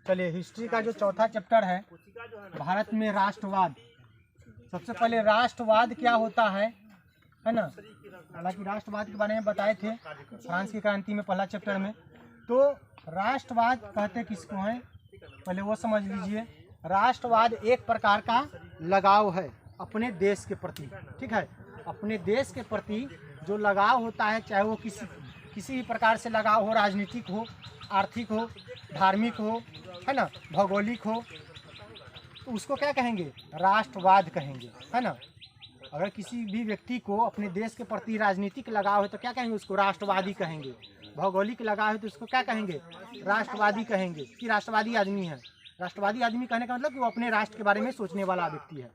चलिए, हिस्ट्री का जो चौथा चैप्टर है, भारत में राष्ट्रवाद। सबसे पहले राष्ट्रवाद क्या होता है ना। हालांकि राष्ट्रवाद के बारे में बताए थे फ्रांस की क्रांति में पहला चैप्टर में। तो राष्ट्रवाद कहते किसको हैं, पहले वो समझ लीजिए। राष्ट्रवाद एक प्रकार का लगाव है अपने देश के प्रति, ठीक है। अपने देश के प्रति जो लगाव होता है, चाहे वो किसी भी प्रकार से लगाव हो, राजनीतिक हो, आर्थिक हो, धार्मिक हो, है ना, भौगोलिक हो, तो उसको क्या कहेंगे, राष्ट्रवाद कहेंगे, है ना। अगर किसी भी व्यक्ति को अपने देश के प्रति राजनीतिक लगाव है तो क्या कहेंगे, उसको राष्ट्रवादी कहेंगे। भौगोलिक लगाव है तो उसको क्या कहेंगे, राष्ट्रवादी कहेंगे कि राष्ट्रवादी आदमी है। राष्ट्रवादी आदमी कहने का मतलब कि वो अपने राष्ट्र के बारे में सोचने वाला व्यक्ति है।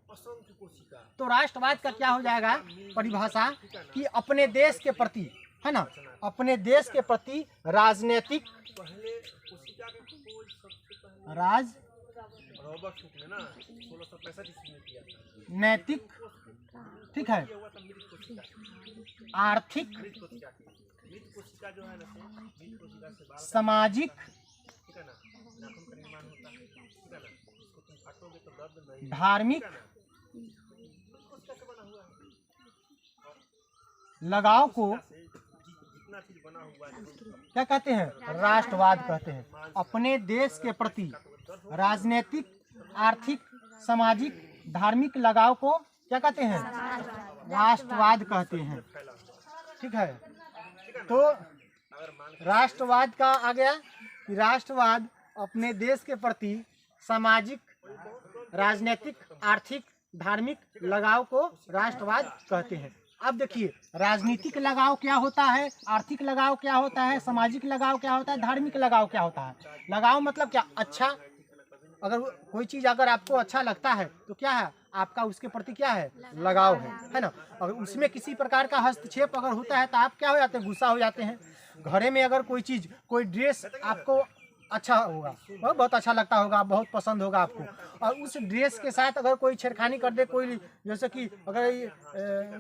तो राष्ट्रवाद का क्या हो जाएगा परिभाषा, कि अपने देश के प्रति, है ना, अपने देश के प्रति राजनीतिक नैतिक, ठीक है, आर्थिक, सामाजिक, धार्मिक लगाव को क्या कहते हैं, राष्ट्रवाद कहते हैं। अपने देश के प्रति राजनीतिक, आर्थिक, सामाजिक, धार्मिक लगाव को क्या कहते हैं, राष्ट्रवाद कहते हैं, ठीक है। तो राष्ट्रवाद का आ गया कि राष्ट्रवाद अपने देश के प्रति सामाजिक, राजनीतिक, आर्थिक, धार्मिक लगाव को राष्ट्रवाद कहते हैं। अब देखिए, राजनीतिक लगाव क्या होता है, आर्थिक लगाव क्या होता है, सामाजिक लगाव क्या होता है, धार्मिक लगाव क्या होता है। लगाव मतलब क्या, अच्छा, अगर कोई चीज़ अगर आपको अच्छा लगता है तो क्या है, आपका उसके प्रति क्या है, लगाव है ना। अगर उसमें किसी प्रकार का हस्तक्षेप अगर होता है तो आप क्या हो जाते हैं, गुस्सा हो जाते हैं। घरे में अगर कोई चीज़, कोई ड्रेस आपको अच्छा होगा, बहुत अच्छा लगता होगा, बहुत पसंद होगा आपको, और उस ड्रेस के साथ अगर कोई छेड़खानी कर दे, कोई जैसे कि अगर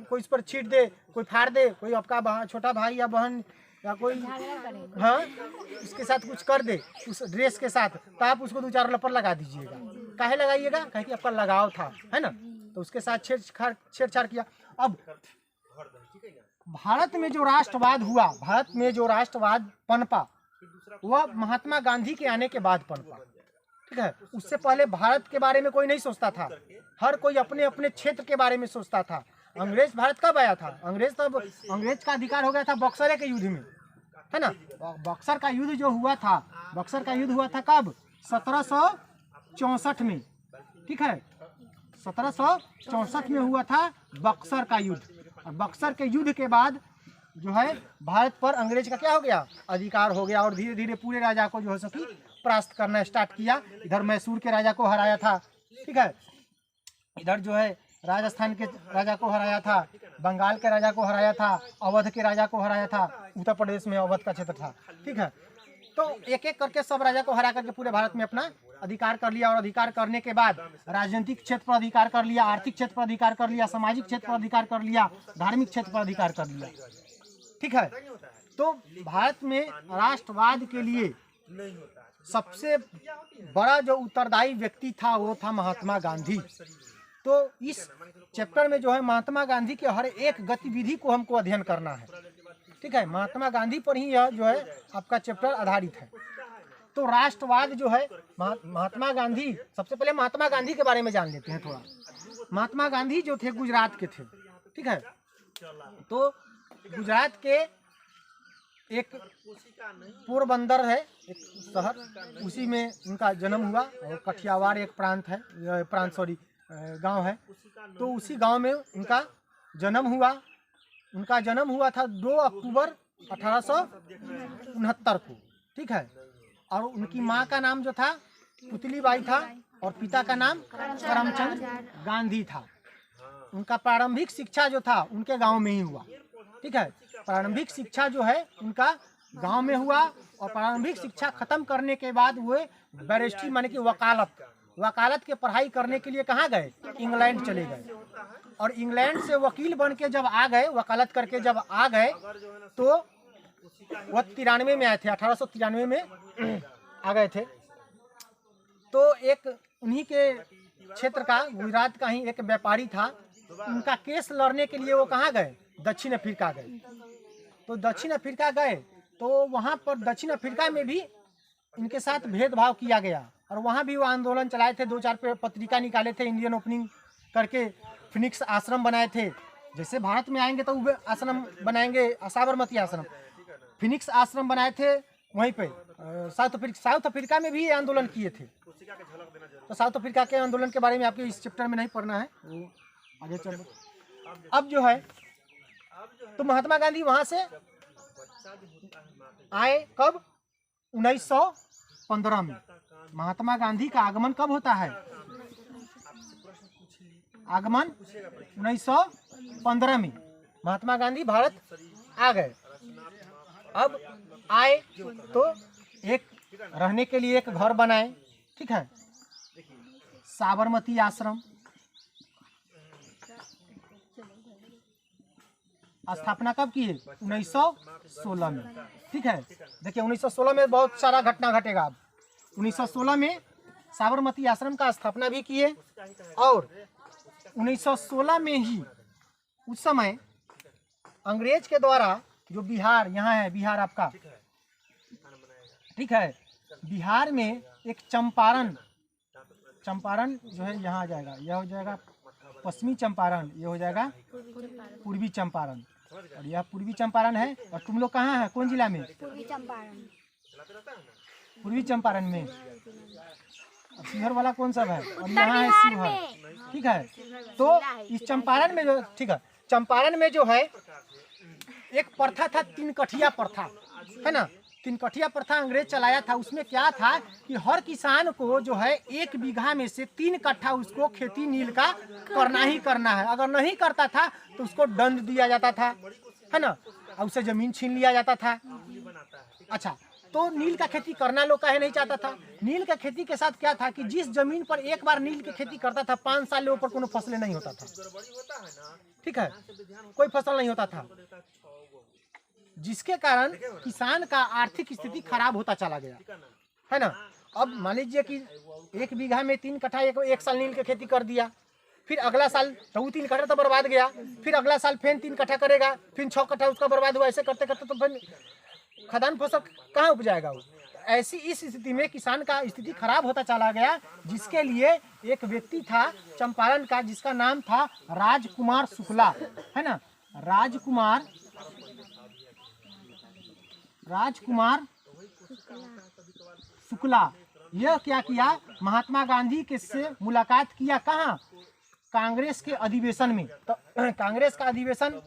कोई इस पर छीट दे, कोई फाड़ दे, कोई आपका छोटा भाई या बहन या कोई, हाँ, उसके साथ कुछ कर दे उस ड्रेस के साथ, तो आप उसको 2-4 लपड़ लगा दीजिएगा। काहे लगाइएगा, कहे कि आपका लगाव था, है ना, तो उसके साथ छेड़छाड़ किया। अब भारत में जो राष्ट्रवाद हुआ, भारत में जो राष्ट्रवाद पनपा, वह महात्मा गांधी के आने के बाद पनपा, ठीक है। उससे पहले भारत के बारे में कोई नहीं सोचता था, हर कोई अपने अपने क्षेत्र के बारे में सोचता था। अंग्रेज भारत कब आया था, अंग्रेज का अधिकार हो गया था बक्सर के युद्ध में, है ना। बक्सर का युद्ध जो हुआ था, बक्सर का युद्ध हुआ था कब, 1764 में, ठीक है, 1764 में हुआ था बक्सर का युद्ध। और बक्सर के युद्ध के बाद जो है भारत पर अंग्रेज का क्या हो गया, अधिकार हो गया, और धीरे धीरे पूरे राजा को जो है सकी परास्त करना स्टार्ट किया। इधर मैसूर के राजा को हराया था, ठीक है, इधर जो है राजस्थान के राजा को हराया था, बंगाल के राजा को हराया था, अवध के राजा को हराया था, उत्तर प्रदेश में अवध का क्षेत्र था, ठीक है। तो एक एक करके सब राजा को हरा करके पूरे भारत में अपना अधिकार कर लिया। और अधिकार करने के बाद राजनीतिक क्षेत्र पर अधिकार कर लिया, आर्थिक क्षेत्र पर अधिकार कर लिया, सामाजिक क्षेत्र पर अधिकार कर लिया, धार्मिक क्षेत्र पर अधिकार कर लिया, ठीक है। तो भारत में राष्ट्रवाद के लिए सबसे बड़ा जो उत्तरदायी व्यक्ति था वो था महात्मा गांधी। तो इस चैप्टर में जो है महात्मा गांधी के हर एक गतिविधि को हमको अध्ययन करना है, ठीक है। महात्मा गांधी पर ही यह जो है आपका चैप्टर आधारित है। तो राष्ट्रवाद जो है, महात्मा गांधी, सबसे पहले महात्मा गांधी के बारे में जान लेते हैं थोड़ा। महात्मा गांधी जो थे गुजरात के थे, ठीक है। तो गुजरात के एक पोरबंदर है एक शहर, उसी में उनका जन्म हुआ। और कठियावाड़ एक प्रांत है, गांव है, तो उसी गांव में उनका जन्म हुआ। उनका जन्म हुआ था 2 अक्टूबर 1869 को, ठीक है। और उनकी माँ का नाम जो था पुतलीबाई था, और पिता का नाम करमचंद गांधी था। उनका प्रारंभिक शिक्षा जो था उनके गांव में ही हुआ, ठीक है। प्रारंभिक शिक्षा जो है उनका गांव में हुआ, और प्रारंभिक शिक्षा खत्म करने के बाद वो बैरिस्ट्री माने कि वकालत के पढ़ाई करने के लिए कहाँ गए, इंग्लैंड चले गए। और इंग्लैंड से वकील बन के जब आ गए, वकालत करके जब आ गए, तो वह 93 में आए थे, 1893 में आ गए थे। तो एक उन्हीं के क्षेत्र का, गुजरात का ही एक व्यापारी था, उनका केस लड़ने के लिए वो कहाँ गए, दक्षिण अफ्रीका गए। तो दक्षिण अफ्रीका गए तो वहाँ पर दक्षिण अफ्रीका में भी इनके साथ भेदभाव किया गया और वहाँ भी वो आंदोलन चलाए थे, 2-4 पत्रिका निकाले थे, इंडियन ओपनिंग करके फिनिक्स आश्रम बनाए थे। जैसे भारत में आएंगे तो वो आश्रम बनाएंगे, साबरमती आश्रम, फिनिक्स आश्रम बनाए थे वहीं पे। साउथ अफ्रीका में भी ये आंदोलन किए थे। तो साउथ अफ्रीका के आंदोलन के बारे में आपके इस चैप्टर में नहीं पढ़ना है, वो आगे चलो। अब जो है तो महात्मा गांधी वहां से आए कब, 1915 में। महात्मा गांधी का आगमन कब होता है, आगमन 1915 में महात्मा गांधी भारत आ गए। अब आए तो एक रहने के लिए एक घर बनाए, ठीक है, साबरमती आश्रम। स्थापना कब की है, 1916 में, ठीक है। देखिए 1916 में बहुत सारा घटना घटेगा। अब 1916 में साबरमती आश्रम का स्थापना भी किए और 1916 में ही उस समय अंग्रेज के द्वारा जो बिहार, यहाँ है बिहार आपका, ठीक है, बिहार में एक चंपारण जो है यहाँ आ जाएगा, यह हो जाएगा पश्चिमी चंपारण, ये हो जाएगा पूर्वी चंपारण, और यह पूर्वी चंपारण है। और तुम लोग कहाँ है, कौन जिला में, पूर्वी चंपारण, पूर्वी चंपारण में। और शिवहर वाला कौन सा है, और यहाँ है शिवहर, ठीक है। तो इस चंपारण में जो, ठीक है, चंपारण में जो है एक प्रथा था, 3 कठिया प्रथा, है ना। 3 कठिया प्रथा अंग्रेज चलाया था। उसमें क्या था कि हर किसान को जो है 1 बीघा में से 3 कट्ठा उसको खेती नील का करना ही करना है। अगर नहीं करता था तो उसको दंड दिया जाता था, है ना, और उससे जमीन छीन लिया जाता था। अच्छा, तो नील का खेती करना लोग काहे नहीं चाहता था। नील का खेती के साथ क्या था कि जिस जमीन पर एक बार नील की खेती करता था 5 साल ऊपर कोनो फसल नहीं होता था, ठीक है, कोई फसल नहीं होता था, जिसके कारण किसान का आर्थिक स्थिति खराब होता चला गया, है ना। अब मान लीजिए कि 1 बीघा में 3 कट्ठा एक साल नील की खेती कर दिया, फिर अगला साल तो 3 कट्ठा तो बर्बाद गया, फिर अगला साल फिर 3 कट्ठा करेगा, फिर 6 कट्ठा उसका बर्बाद हुआ। ऐसे करते करते तो फिर खदान फसल कहाँ उपजाएगा वो। ऐसी इस स्थिति में किसान का स्थिति खराब होता चला गया, जिसके लिए एक व्यक्ति था चंपारण का, जिसका नाम था राजकुमार शुक्ला, है ना, राजकुमार शुक्ला। यह क्या किया, महात्मा गांधी के से मुलाकात किया, कहाँ, कांग्रेस के अधिवेशन में। तो कांग्रेस का अधिवेशन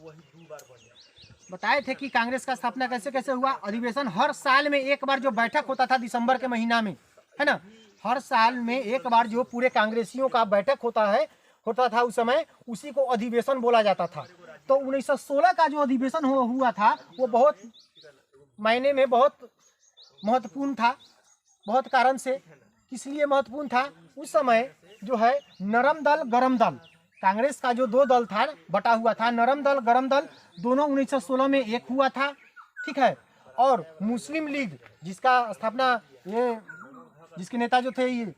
बताए थे कि कांग्रेस का स्थापना कैसे कैसे हुआ। अधिवेशन हर साल में एक बार जो बैठक होता था दिसंबर के महीना में, है ना, हर साल में एक बार जो पूरे कांग्रेसियों का बैठक होता था उस समय, उसी को अधिवेशन बोला जाता था। तो 1916 का जो अधिवेशन हुआ था वो बहुत मायने में बहुत महत्वपूर्ण था, बहुत कारण से। किस लिए महत्वपूर्ण था, उस समय जो है नरम दल गरम दल, कांग्रेस का जो 2 दल था बटा हुआ था, नरम दल गरम दल दोनों 1916 में एक हुआ था, ठीक है। और मुस्लिम लीग जिसका स्थापना जिसके नेता जो थे ये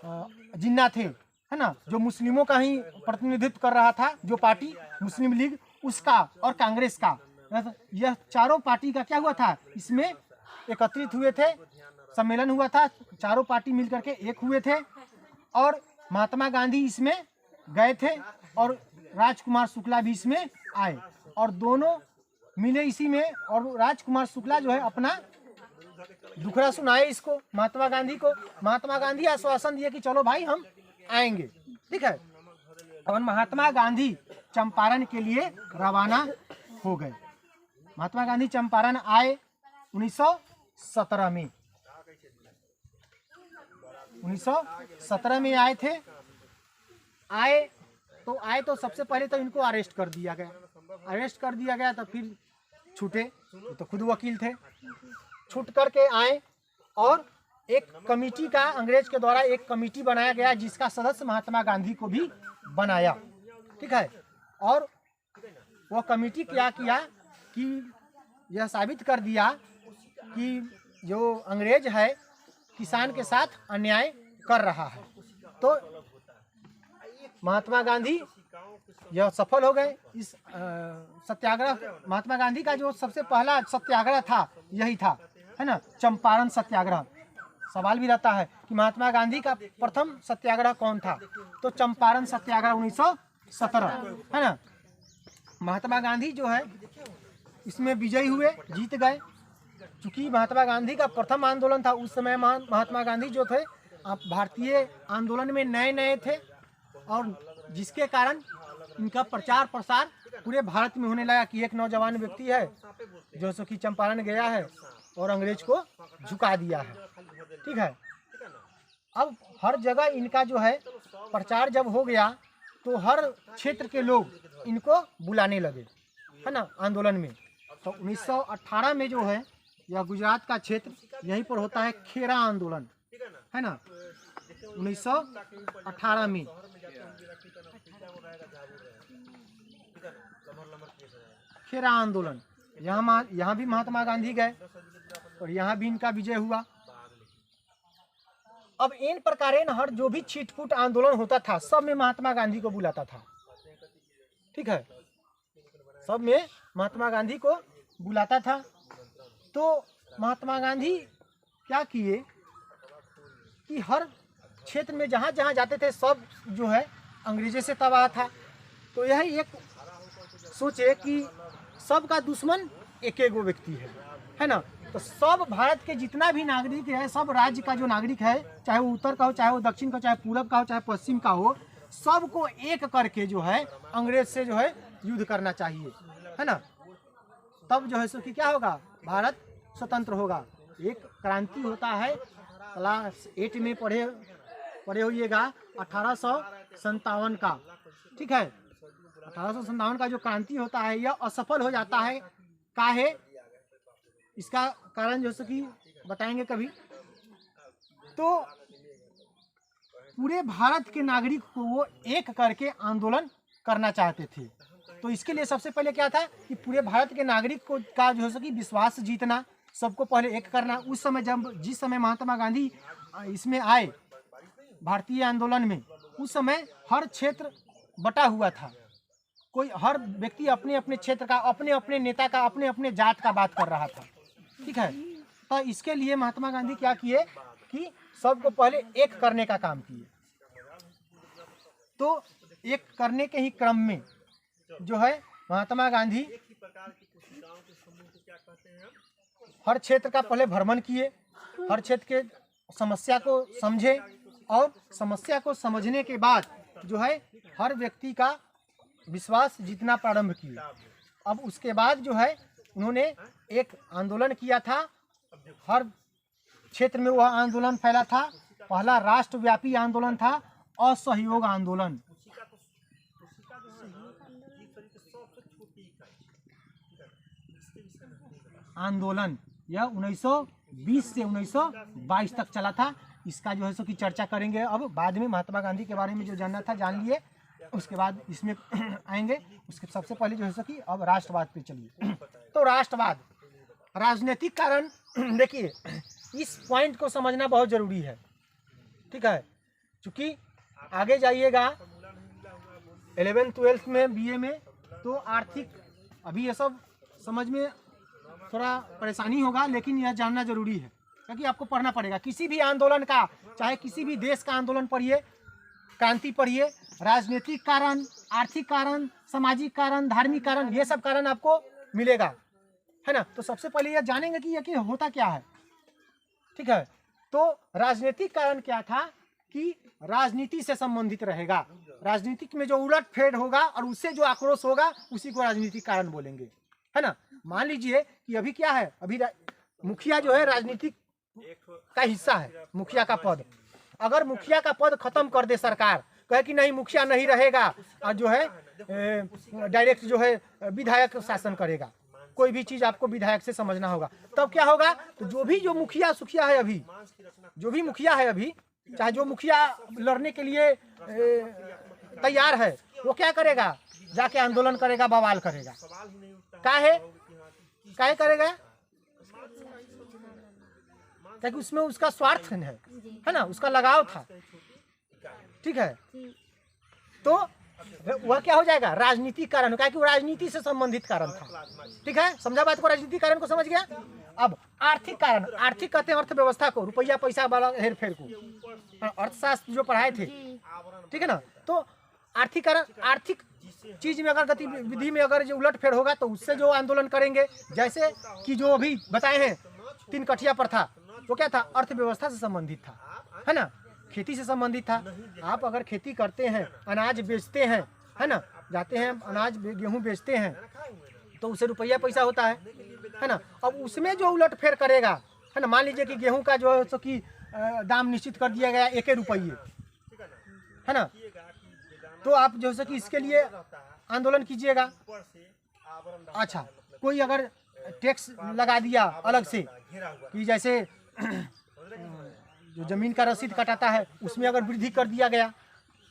जिन्ना थे, है ना, जो मुस्लिमों का ही प्रतिनिधित्व कर रहा था, जो पार्टी मुस्लिम लीग, उसका और कांग्रेस का, यह चारों पार्टी का क्या हुआ था, इसमें एकत्रित हुए थे, सम्मेलन हुआ था, चारों पार्टी मिलकर के एक हुए थे। और महात्मा गांधी इसमें गए थे और राजकुमार शुक्ला भी इसमें आए, और दोनों मिले इसी में। और राजकुमार शुक्ला जो है अपना दुखड़ा सुनाए इसको, महात्मा गांधी को। महात्मा गांधी आश्वासन दिए कि चलो भाई हम आएंगे, ठीक है। और महात्मा गांधी चंपारण के लिए रवाना हो गए। महात्मा गांधी चंपारण आए 1917 में, 1917 में आए थे। आए तो सबसे पहले तो इनको अरेस्ट कर दिया गया, तो फिर छूटे, तो खुद वकील थे, छूट करके आए। और एक कमेटी का अंग्रेज के द्वारा एक कमेटी बनाया गया, जिसका सदस्य महात्मा गांधी को भी बनाया, ठीक है। और वो कमेटी क्या किया कि यह साबित कर दिया कि जो अंग्रेज है किसान के साथ अन्याय कर रहा है। तो महात्मा गांधी यह सफल हो गए। इस सत्याग्रह, महात्मा गांधी का जो सबसे पहला सत्याग्रह था यही था, है ना, चंपारण सत्याग्रह। सवाल भी रहता है कि महात्मा गांधी का प्रथम सत्याग्रह कौन था, तो चंपारण सत्याग्रह 1917, है ना। महात्मा गांधी जो है इसमें विजयी हुए, जीत गए। चूँकि महात्मा गांधी का प्रथम आंदोलन था, उस समय महात्मा गांधी जो थे आप भारतीय आंदोलन में नए नए थे, और जिसके कारण इनका प्रचार प्रसार पूरे भारत में होने लगा कि एक नौजवान व्यक्ति है जो सो कि चंपारण गया है और अंग्रेज को झुका दिया है। ठीक है, अब हर जगह इनका जो है प्रचार जब हो गया तो हर क्षेत्र के लोग इनको बुलाने लगे, है ना, आंदोलन में। तो 1918 में जो है यह गुजरात का क्षेत्र, यहीं पर होता है खेरा आंदोलन, है ना, 1918 में। खेरा आंदोलन, यहाँ भी महात्मा गांधी गए और यहाँ भी इनका विजय हुआ। अब इन प्रकार हर जो भी छिटपुट आंदोलन होता था सब में महात्मा गांधी को बुलाता था। ठीक है, सब में महात्मा गांधी को बुलाता था। तो महात्मा गांधी क्या किए कि हर क्षेत्र में जहाँ जहाँ जाते थे सब जो है अंग्रेजों से तबाह था। तो यही एक सोचे कि सबका दुश्मन एक एक व्यक्ति है ना। तो सब भारत के जितना भी नागरिक है, सब राज्य का जो नागरिक है, चाहे वो उत्तर का हो, चाहे वो दक्षिण का, चाहे पूरब का हो, चाहे पश्चिम का हो, सबको एक करके जो है अंग्रेज से जो है युद्ध करना चाहिए, है ना। तब जो है सो कि क्या होगा, भारत स्वतंत्र होगा। एक क्रांति होता है, क्लास 8 में पढ़े होइएगा, 1857 का। ठीक है, 1857 का जो क्रांति होता है यह असफल हो जाता है। काहे, इसका कारण जो कि बताएंगे कभी। तो पूरे भारत के नागरिक को वो एक करके आंदोलन करना चाहते थे। तो इसके लिए सबसे पहले क्या था कि पूरे भारत के नागरिक को का जो है कि विश्वास जीतना, सबको पहले एक करना। उस समय जिस समय महात्मा गांधी इसमें आए भारतीय आंदोलन में, उस समय हर क्षेत्र बटा हुआ था। कोई हर व्यक्ति अपने अपने क्षेत्र का, अपने अपने नेता का, अपने अपने जात का बात कर रहा था। ठीक है, तो इसके लिए महात्मा गांधी क्या किए कि सबको पहले एक करने का काम किए। तो एक करने के ही क्रम में जो है महात्मा गांधी हर क्षेत्र का पहले भ्रमण किए, हर क्षेत्र के समस्या को समझे, और समस्या को समझने के बाद जो है हर व्यक्ति का विश्वास जीतना प्रारंभ किए। अब उसके बाद जो है उन्होंने एक आंदोलन किया था, हर क्षेत्र में वह आंदोलन फैला था। पहला राष्ट्रव्यापी आंदोलन था असहयोग आंदोलन। यह 1920 से 1922 तक चला था। इसका जो है सो कि चर्चा करेंगे अब बाद में। महात्मा गांधी के बारे में जो जानना था जान लिए, उसके बाद इसमें आएंगे। उसके सबसे पहले जो है सो कि अब राष्ट्रवाद पे चलिए। तो राष्ट्रवाद, राजनीतिक कारण, देखिए इस पॉइंट को समझना बहुत जरूरी है। ठीक है, क्योंकि आगे जाइएगा 11th 12th में, बीए में, तो आर्थिक, अभी ये सब समझ में थोड़ा परेशानी होगा, लेकिन यह जानना जरूरी है क्योंकि आपको पढ़ना पड़ेगा। किसी भी आंदोलन का, चाहे किसी भी देश का आंदोलन पढ़िए, क्रांति पढ़िए, राजनीतिक कारण, आर्थिक कारण, सामाजिक कारण, धार्मिक कारण, ये सब कारण आपको मिलेगा, है ना। तो सबसे पहले यह जानेंगे कि यह होता क्या है। ठीक है, तो राजनीतिक कारण क्या था कि राजनीति से संबंधित रहेगा। राजनीतिक में जो उलट फेर होगा और उससे जो आक्रोश होगा उसी को राजनीतिक कारण बोलेंगे, है ना। मान लीजिए कि अभी क्या है, अभी मुखिया जो है राजनीतिक का हिस्सा है, मुखिया का पद। अगर मुखिया का पद खत्म कर दे सरकार, कहे कि नहीं मुखिया नहीं रहेगा और जो है डायरेक्ट जो है विधायक शासन करेगा, कोई भी चीज आपको विधायक से समझना होगा, तब क्या होगा। तो जो मुखिया सुखिया है अभी, जो भी मुखिया है अभी, चाहे जो मुखिया लड़ने के लिए तैयार है, वो क्या करेगा, जाके आंदोलन करेगा, बवाल करेगा। काहे करेगा, ताकि उसमें उसका स्वार्थ है ना, उसका लगाव था, ठीक है। तो वह क्या हो जाएगा, राजनीतिक कारण, क्या कि वो राजनीति से संबंधित कारण था, ठीक है। समझा बात को, राजनीतिक कारण को समझ गया। अब आर्थिक कारण, आर्थिक कहते हैं अर्थव्यवस्था को, रुपया पैसा वाला हेर फेर को, अर्थशास्त्र जो पढ़ाए थे, ठीक है ना। तो आर्थिक कारण, आर्थिक चीज में अगर गतिविधि में अगर जो उलट फेर होगा तो उससे जो आंदोलन करेंगे, जैसे कि जो अभी बताए हैं 3 कठिया प्रथा, वो क्या था, अर्थव्यवस्था से संबंधित था, है ना, खेती से संबंधित था। आप अगर खेती करते हैं, अनाज बेचते हैं, है ना, जाते हैं अनाज गेहूं बेचते हैं तो उससे रुपया पैसा होता है ना। अब उसमें जो उलट फेर करेगा, है ना, मान लीजिए कि गेहूं का जो है सो कि दाम निश्चित कर दिया गया 1 रुपये, है ना, तो आप जो है कि इसके लिए आंदोलन कीजिएगा। अच्छा, कोई अगर टैक्स लगा दिया अलग से, कि जैसे जो जमीन का रसीद कटाता है उसमें अगर वृद्धि कर दिया गया,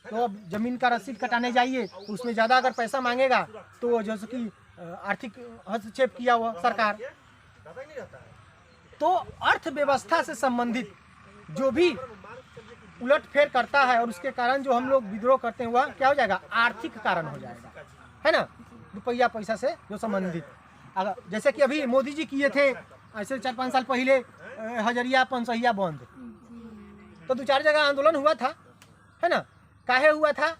तो अब जमीन का रसीद कटाने जाइए तो उसमें ज़्यादा अगर पैसा मांगेगा तो जैसे कि आर्थिक हस्तक्षेप किया हुआ सरकार। तो अर्थव्यवस्था से संबंधित जो भी उलट फेर करता है और उसके कारण जो हम लोग विद्रोह करते हैं, वह क्या हो जाएगा, आर्थिक कारण हो जाएगा, है ना, रुपया पैसा से जो संबंधित। अगर जैसे कि अभी मोदी जी किए थे ऐसे 4-5 साल पहले, हजरिया पंसहिया बंद, तो 2-4 जगह आंदोलन हुआ था, है ना। काहे हुआ था,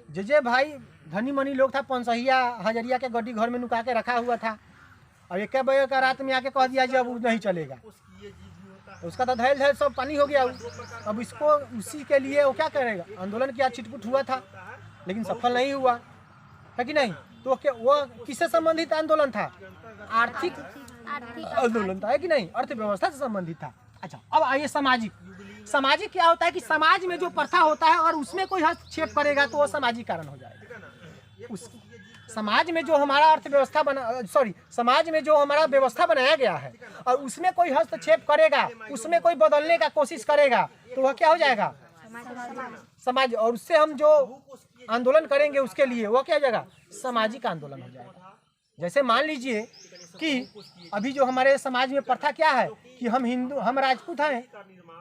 जे भाई धनी मनी लोग था, पंसहिया हजरिया के गड्डी घर में नुका के रखा हुआ था, और 1 बजे का रात में आके कह दिया जी अब नहीं चलेगा, तो उसका तो धैर्य सब पानी हो गया। अब इसको उसी के लिए वो क्या करेगा, आंदोलन किया, छिटपुट हुआ था लेकिन सफल नहीं हुआ, है कि नहीं। तो वो किससे संबंधित आंदोलन था, आर्थिक आंदोलन था, है कि नहीं, अर्थव्यवस्था से संबंधित था। अच्छा, अब आइए सामाजिक। सामाजिक क्या होता है कि समाज में जो प्रथा होता है और उसमें कोई हस्तक्षेप करेगा तो वो सामाजिक कारण हो जाएगा। उस समाज में जो हमारा अर्थव्यवस्था समाज में जो हमारा व्यवस्था बनाया गया है और उसमें कोई हस्तक्षेप करेगा, उसमें कोई बदलने का कोशिश करेगा तो वह क्या हो जाएगा, समाज। और उससे हम जो आंदोलन करेंगे उसके लिए वह क्या हो जाएगा, सामाजिक आंदोलन हो जाएगा। जैसे मान लीजिए कि अभी जो हमारे समाज में प्रथा क्या है कि हम राजपूत हैं,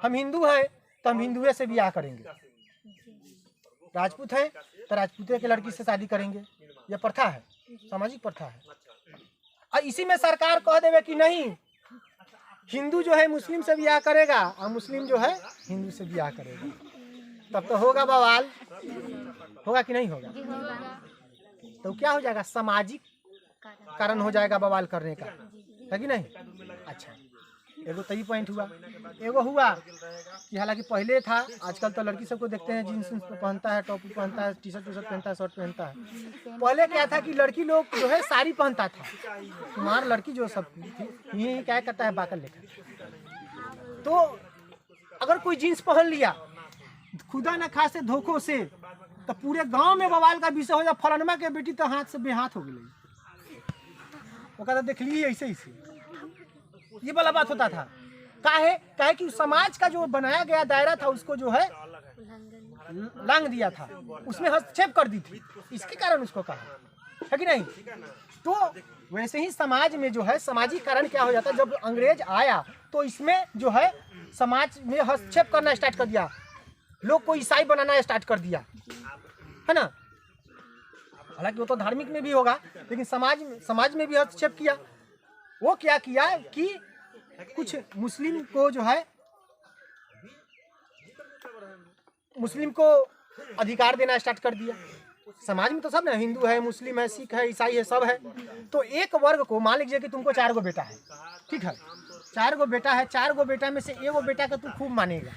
हम हिंदू हैं तो हम हिंदुए से ब्याह करेंगे, राजपूत हैं तो राजपूते की लड़की से शादी करेंगे, यह प्रथा है, सामाजिक प्रथा है। और इसी में सरकार कह देवे कि नहीं, हिंदू जो है मुस्लिम से ब्याह करेगा और मुस्लिम जो है हिंदू से ब्याह करेगा, तब तो होगा बवाल, होगा कि नहीं होगा। तो क्या हो जाएगा, सामाजिक कारण हो जाएगा बवाल करने का, है कि नहीं। अच्छा, एगो तई पॉइंट हुआ। एगो हुआ कि हालांकि पहले था, आजकल तो लड़की सबको देखते हैं जीन्स पहनता है, टॉप पहनता है, टी शर्ट पहनता है, शर्ट पहनता है। पहले क्या था कि लड़की लोग जो है साड़ी पहनता था, तुम्हार लड़की जो सब ये क्या करता है, बाकल लेकर। तो अगर कोई जीन्स पहन लिया खुदा न खासे धोखों से, तो पूरे गांव में बवाल का विषय हो जाए, फलानमा के बेटी तो हाथ से बेहाथ हो गई, वो कहता देख ली ऐसे ऐसे, ये वाला बात होता था। काहे कि समाज का जो बनाया गया दायरा था उसको जो है लांग दिया था, उसमें हस्तक्षेप कर दी थी, इसके कारण उसको कहा, है कि नहीं। तो वैसे ही समाज में जो है सामाजिक कारण क्या हो जाता है, जब अंग्रेज आया तो इसमें जो है समाज में हस्तक्षेप करना स्टार्ट कर दिया, लोग को ईसाई बनाना स्टार्ट कर दिया, है ना। हालांकि वो तो धार्मिक में भी होगा, लेकिन समाज में भी हस्तक्षेप किया। वो क्या किया कि कुछ मुस्लिम को जो है, मुस्लिम को अधिकार देना स्टार्ट कर दिया। समाज में तो सब ना, हिंदू है, मुस्लिम है, सिख है, ईसाई है, सब है। तो एक वर्ग को, मान लीजिए कि तुमको 4 गो बेटा है, ठीक है, 4 गो बेटा है, 4 गो बेटा में से एगो बेटा का तू खूब मानेगा,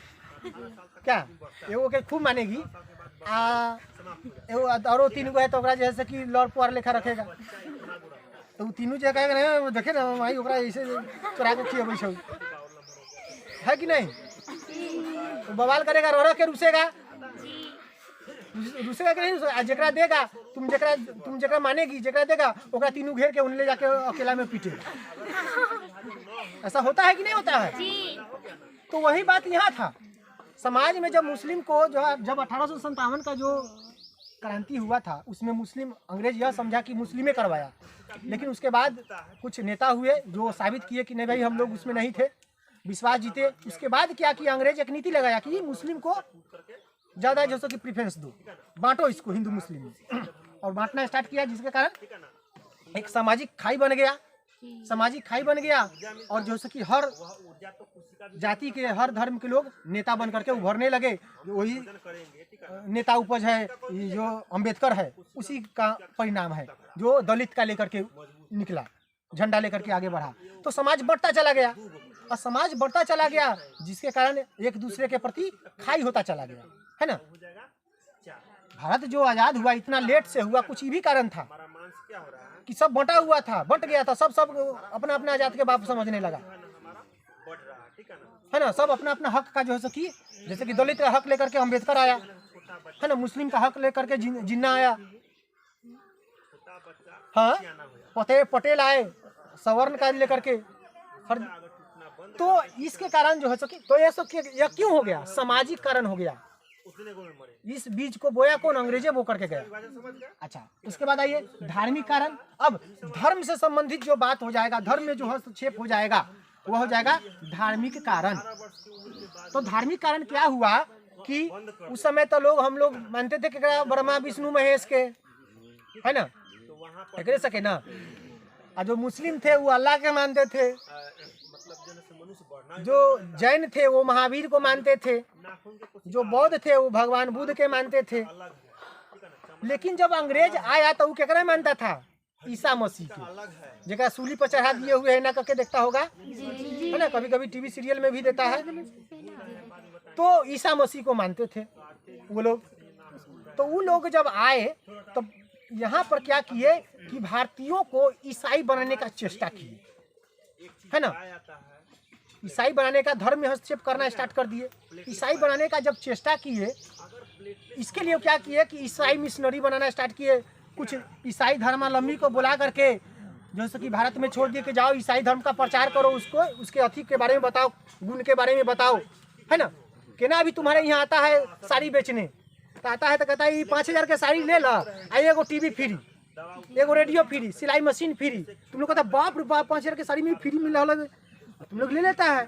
क्या एगो के खूब मानेगी, और 3 गो है तो जैसे कि लॉर्ड पुआर लेखा रखेगा, तो तीनों जो कहेगा नहीं देखे ना भाई ओकरा ऐसे चुरा के खिया बैठो, है कि नहीं। तो बवाल करेगा, रो के रुसेगा कि नहीं, जकरा देगा तुम जकरा मानेगी, जकरा देगा ओकरा तीनों घेर के उन्हें ले जाके अकेला में पीटे। ऐसा होता है कि नहीं होता है। तो वही बात यहाँ था, समाज में जब मुस्लिम को जब 1857 का जो क्रांति हुआ था, उसमें मुस्लिम, अंग्रेज यह समझा कि मुस्लिमें करवाया, लेकिन उसके बाद कुछ नेता हुए जो साबित किए कि नहीं भाई हम लोग उसमें नहीं थे, विश्वास जीते। उसके बाद क्या किया, अंग्रेज एक नीति लगाया कि मुस्लिम को ज़्यादा जैसे कि प्रीफरेंस दो, बांटो इसको हिंदू मुस्लिम में, और बांटना स्टार्ट किया, जिसके कारण एक सामाजिक खाई बन गया, सामाजिक खाई बन गया। और जैसे कि हर जाति के, हर धर्म के लोग नेता बन करके उभरने लगे। वही नेता उपज है जो अंबेडकर है, उसी का परिणाम है जो दलित का लेकर के निकला, झंडा लेकर के आगे बढ़ा। तो समाज बढ़ता चला गया, और समाज बढ़ता चला गया, जिसके कारण एक दूसरे के प्रति खाई होता चला गया, है ना। भारत जो आजाद हुआ इतना लेट से हुआ, कुछ ये भी कारण था कि सब बंटा हुआ था, बंट गया था, सब अपना अपना आजाद के बाप समझने लगा, है ना। सब अपना अपना हक का जो है कि जैसे कि दलित का हक लेकर के अम्बेडकर आया, है ना, मुस्लिम का हक लेकर के जिन्ना आया, हाँ, पटेल आए सवर्ण का लेकर के। तो इसके कारण जो है कि तो ये सब क्यों हो गया, सामाजिक कारण हो गया। इस बीज को बोया कौन, अंग्रेजे बो करके गया। अच्छा, उसके बाद आइए धार्मिक कारण। अब धर्म से संबंधित जो बात हो जाएगा, धर्म में जो हस्तक्षेप हो जाएगा, वह हो जाएगा धार्मिक कारण। तो धार्मिक कारण क्या हुआ कि उस समय तो हम लोग मानते थे कि ब्रह्मा विष्णु महेश के, है ना, एक सके ना। और जो मुस्लिम थे वो अल्लाह के मानते थे, जो जैन थे वो महावीर को मानते थे, जो बौद्ध थे वो भगवान बुद्ध के मानते थे। लेकिन जब अंग्रेज आया तो वो केकरा मानता था, ईसा मसीह के, जगह सूली पर चढ़ा दिए हुए है ना, करके देखता होगा, है ना, कभी कभी टीवी सीरियल में भी देता है। तो ईसा मसीह को मानते थे वो लोग। तो वो लोग जब आए तो यहाँ पर क्या किए कि भारतीयों को ईसाई बनाने का चेष्टा किए, है ना, ईसाई बनाने का, धर्म में हस्तक्षेप करना स्टार्ट कर दिए। ईसाई बनाने का जब चेष्टा किए, इसके लिए क्या किए कि ईसाई मिशनरी बनाना स्टार्ट किए। कुछ ईसाई धर्मावलंबी को बुला करके जैसे कि भारत में छोड़ दिए कि जाओ ईसाई धर्म का प्रचार करो, उसको उसके अथी के बारे में बताओ, गुण के बारे में बताओ, है ना। केना अभी तुम्हारे यहाँ आता है साड़ी बेचने, तो आता है तो कहता है 5,000 के साड़ी ले ला, एगो टीवी फ्री, एगो रेडियो फ्री, सिलाई मशीन फ्री। तुम लोग कहता बाप रे बाप 5,000 के साड़ी में फ्री मिल रहा है, तुम लोग ले लेता है।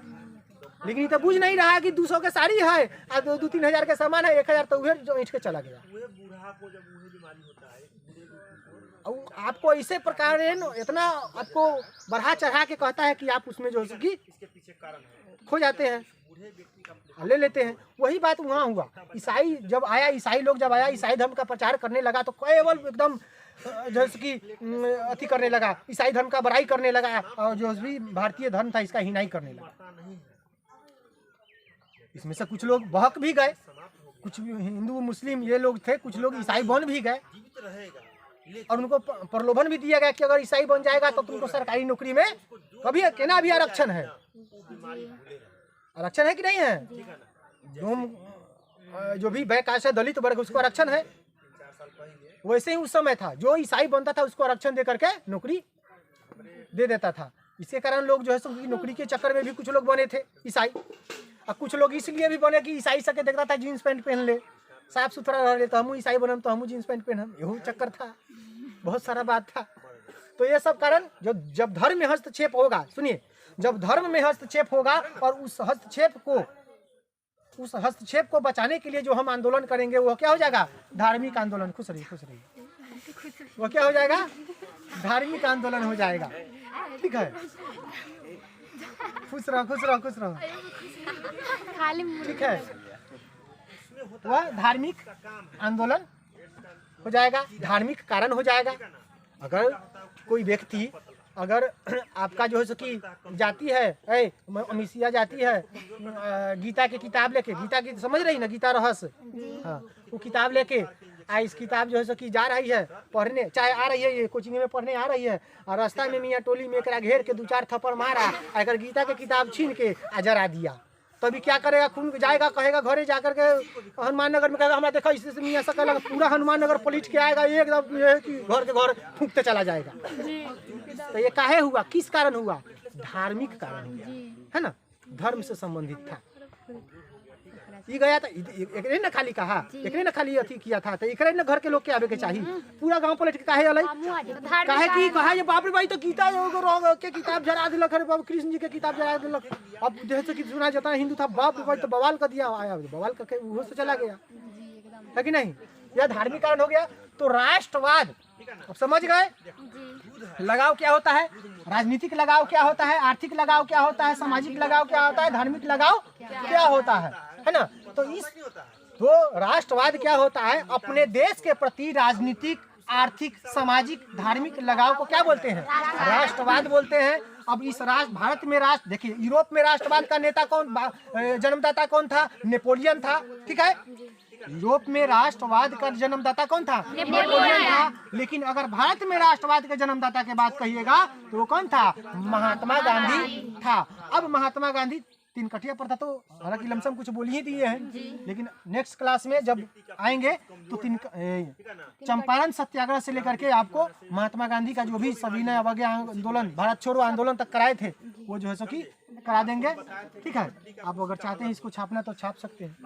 लेकिन ये तो बुझ नहीं रहा है कि 200 के साड़ी है और 2-3 हजार के सामान है, 1,000 तो वह जो ईंट के चला गया। और आपको इसे प्रकार इतना आपको बढ़ा चढ़ा के कहता है कि आप उसमें जो है कि खो जाते हैं, ले लेते हैं। वही बात वहाँ हुआ। ईसाई जब आया, ईसाई लोग जब आया, ईसाई धर्म का प्रचार करने लगा, तो केवल एकदम जैसे कि अति करने लगा, ईसाई धर्म का बड़ाई करने लगा, और जो भी भारतीय धर्म था इसका हिनाई करने लगा। इसमें से कुछ लोग बहक भी गए, कुछ हिंदू मुस्लिम ये लोग थे, कुछ लोग ईसाई बन भी गए, और उनको प्रलोभन भी दिया गया कि अगर ईसाई बन जाएगा तो तुमको सरकारी नौकरी में कभी केना भी आरक्षण है। आरक्षण है कि नहीं है? जो भी बैकास्ट है, दलित वर्ग, उसको आरक्षण है। वैसे ही उस समय था, जो ईसाई बनता था उसको आरक्षण दे करके नौकरी दे देता था। इसके कारण लोग जो है नौकरी के चक्कर में भी कुछ लोग बने थे ईसाई, और कुछ लोग इसलिए भी बने कि ईसाई सके देखता था जीन्स पैंट पहन ले, साफ सुथरा रह ले, तो हम ईसाई बनम तो हम जीन्स पैंट पहनम, यही चक्कर था, बहुत सारा बात था। तो ये सब कारण जब धर्म में हस्तक्षेप होगा, सुनिए, जब धर्म में हस्तक्षेप होगा और उस हस्तक्षेप को बचाने के लिए जो हम आंदोलन करेंगे वो क्या हो जाएगा? धार्मिक आंदोलन। खुश रहिए, खुश रहिए। वो क्या हो जाएगा? धार्मिक आंदोलन हो जाएगा। ठीक है, खुश रहो, खुश रहो, खुश रहो। ठीक है, वह धार्मिक आंदोलन हो जाएगा, धार्मिक कारण हो जाएगा। अगर कोई व्यक्ति, अगर आपका जो है कि जाती है, अमीसिया जाती है, गीता की किताब लेके, गीता की समझ रही ना, गीता रहस्य, हाँ, वो किताब लेके इस किताब जो है कि जा रही है पढ़ने, चाहे आ रही है ये कोचिंग में पढ़ने आ रही है, और रास्ता में मियाँ टोली में एकरा घेर के 2-4 थप्पड़ मारा, अगर गीता के किताब छीन के जरा दिया, तो अभी क्या करेगा? खून जाएगा, कहेगा घरे जाकर के हनुमान नगर में कहेगा हमारा देखा इससे मियाँ सकल, पूरा हनुमान नगर पलट के आएगा, एकदम ये है कि घर के घर फूंकते चला जाएगा। तो ये काहे हुआ? किस कारण हुआ? धार्मिक कारण हुआ, है ना, धर्म से संबंधित था। ई गया था एकरे न खाली कहा, एकरे न खाली अथी किया था, तो एकरे न घर के लोग के आवे के चाहिए, पूरा गांव पलट के काहे अलई, काहे की कहा ये बाप रे भाई तो गीता के किताब जला दिलक, अरे बाबू कृष्ण जी के किताब जला दिलक। अब जैसे कि सुना जाता है हिंदू था, बाप रे भाई तो बवाल कर दिया, आया बवाल करके वो से चला गया, है कि नहीं। यह धार्मिक कारण हो गया। तो राष्ट्रवाद, अब समझ गए लगाव क्या होता है, राजनीतिक लगाव क्या होता है, आर्थिक लगाव क्या होता है, सामाजिक लगाव क्या होता है, धार्मिक लगाव क्या होता है ना। तो इस तो राष्ट्रवाद क्या होता है, अपने देश के प्रति राजनीतिक, आर्थिक, सामाजिक, धार्मिक लगाव को क्या बोलते हैं, राष्ट्रवाद बोलते हैं। अब इस राष्ट्र भारत में राष्ट्र, देखिए यूरोप में राष्ट्रवाद का नेता कौन, जन्मदाता कौन था, नेपोलियन था, ठीक है। यूरोप में राष्ट्रवाद का जन्मदाता कौन था, नेपोलियन था। लेकिन अगर भारत में राष्ट्रवाद के जन्मदाता के बात कहिएगा तो वो कौन था, महात्मा गांधी था। अब महात्मा गांधी तीन कठिया पर था, तो हालांकि लमसम कुछ बोल ही दिए हैं, लेकिन नेक्स्ट क्लास में जब आएंगे तो चंपारण सत्याग्रह से लेकर के आपको महात्मा गांधी का जो भी सविनय अवज्ञा आंदोलन, भारत छोड़ो आंदोलन तक कराए थे, वो जो है सो कि करा देंगे, ठीक है। आप अगर चाहते हैं इसको छापना तो छाप सकते हैं।